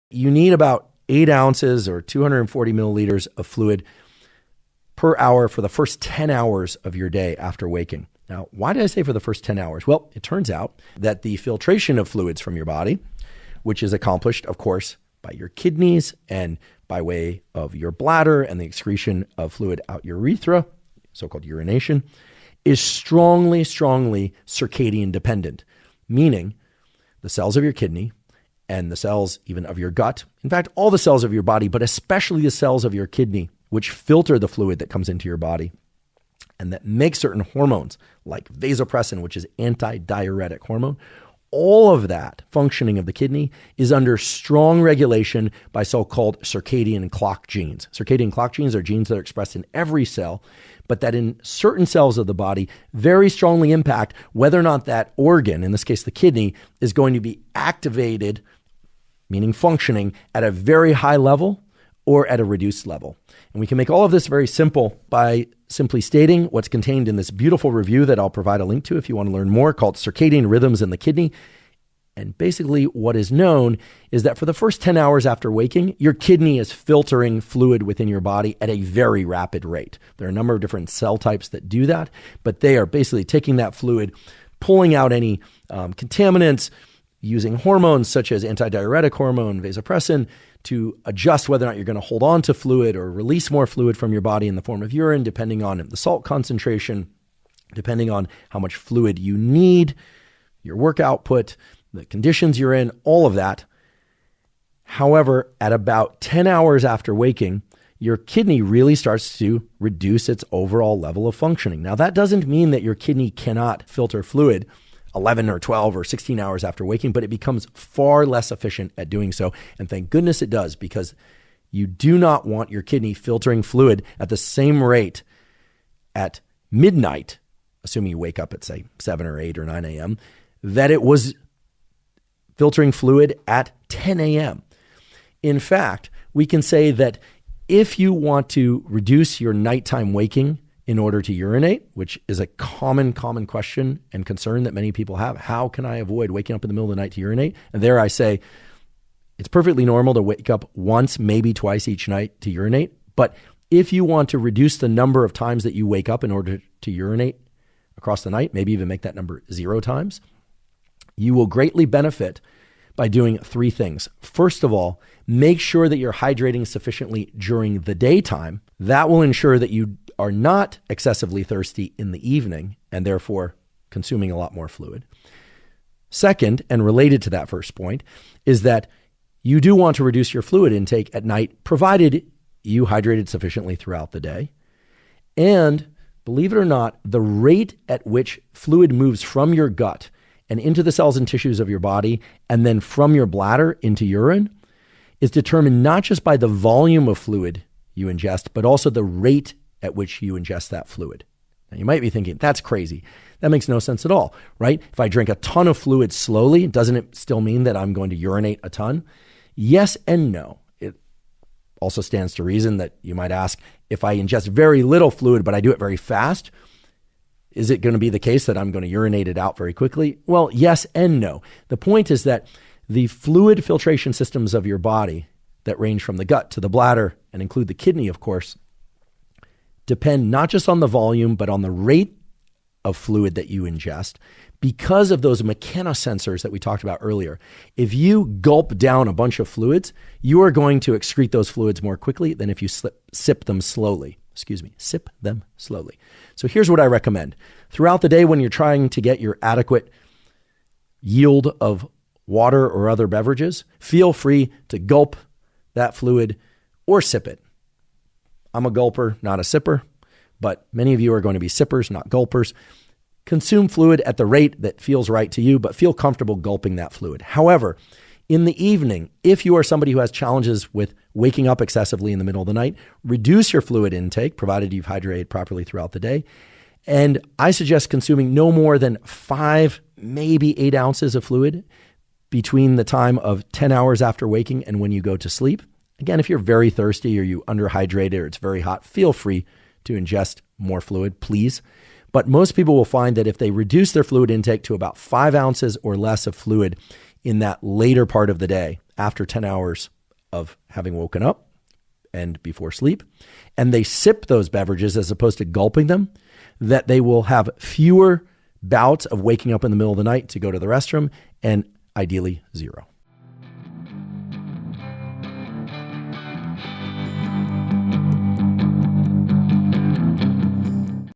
You need about 8 ounces or 240 milliliters of fluid per hour for the first 10 hours of your day after waking. Now, why did I say for the first 10 hours? Well, it turns out that the filtration of fluids from your body, which is accomplished, of course, by your kidneys and by way of your bladder and the excretion of fluid out your urethra, so-called urination, is strongly circadian dependent, meaning the cells of your kidney and the cells even of your gut, in fact, all the cells of your body, but especially the cells of your kidney, which filter the fluid that comes into your body and that make certain hormones like vasopressin, which is anti-diuretic hormone. All of that functioning of the kidney is under strong regulation by so-called circadian clock genes. Circadian clock genes are genes that are expressed in every cell, but that in certain cells of the body very strongly impact whether or not that organ, in this case the kidney, is going to be activated, meaning functioning at a very high level or at a reduced level. And we can make all of this very simple by simply stating what's contained in this beautiful review that I'll provide a link to if you want to learn more, called Circadian Rhythms in the Kidney. And basically what is known is that for the first 10 hours after waking, your kidney is filtering fluid within your body at a very rapid rate. There are a number of different cell types that do that, but they are basically taking that fluid, pulling out any contaminants, using hormones such as antidiuretic hormone, vasopressin, to adjust whether or not you're going to hold on to fluid or release more fluid from your body in the form of urine, depending on the salt concentration, depending on how much fluid you need, your work output, the conditions you're in, all of that. However, at about 10 hours after waking, your kidney really starts to reduce its overall level of functioning. Now, that doesn't mean that your kidney cannot filter fluid 11 or 12 or 16 hours after waking, but it becomes far less efficient at doing so. And thank goodness it does, because you do not want your kidney filtering fluid at the same rate at midnight, assuming you wake up at, say, 7 or 8 or 9 a.m., that it was filtering fluid at 10 a.m. In fact, we can say that if you want to reduce your nighttime waking in order to urinate, which is a common question and concern that many people have. How can I avoid waking up in the middle of the night to urinate? And there I say, it's perfectly normal to wake up once, maybe twice each night to urinate. But if you want to reduce the number of times that you wake up in order to urinate across the night, maybe even make that number 0 times, you will greatly benefit by doing 3 things. First of all, make sure that you're hydrating sufficiently during the daytime. That will ensure that you are not excessively thirsty in the evening and therefore consuming a lot more fluid. Second, and related to that first point, is that you do want to reduce your fluid intake at night, provided you hydrated sufficiently throughout the day. And believe it or not, the rate at which fluid moves from your gut and into the cells and tissues of your body, and then from your bladder into urine, is determined not just by the volume of fluid you ingest, but also the rate at which you ingest that fluid. Now, you might be thinking, that's crazy. That makes no sense at all, right? If I drink a ton of fluid slowly, doesn't it still mean that I'm going to urinate a ton? Yes and no. It also stands to reason that you might ask, if I ingest very little fluid, but I do it very fast, is it going to be the case that I'm going to urinate it out very quickly? Well, yes and no. The point is that the fluid filtration systems of your body that range from the gut to the bladder and include the kidney, of course, depend not just on the volume, but on the rate of fluid that you ingest because of those mechanosensors that we talked about earlier. If you gulp down a bunch of fluids, you are going to excrete those fluids more quickly than if you sip them slowly. Sip them slowly. So here's what I recommend. Throughout the day, when you're trying to get your adequate yield of water or other beverages, feel free to gulp that fluid or sip it. I'm a gulper, not a sipper, but many of you are going to be sippers, not gulpers. Consume fluid at the rate that feels right to you, but feel comfortable gulping that fluid. However, in the evening, if you are somebody who has challenges with waking up excessively in the middle of the night, reduce your fluid intake, provided you've hydrated properly throughout the day. And I suggest consuming no more than 5, maybe 8 ounces of fluid between the time of 10 hours after waking and when you go to sleep. Again, if you're very thirsty or you underhydrated or it's very hot, feel free to ingest more fluid, please. But most people will find that if they reduce their fluid intake to about 5 ounces or less of fluid in that later part of the day, after 10 hours of having woken up and before sleep, and they sip those beverages as opposed to gulping them, that they will have fewer bouts of waking up in the middle of the night to go to the restroom, and ideally 0.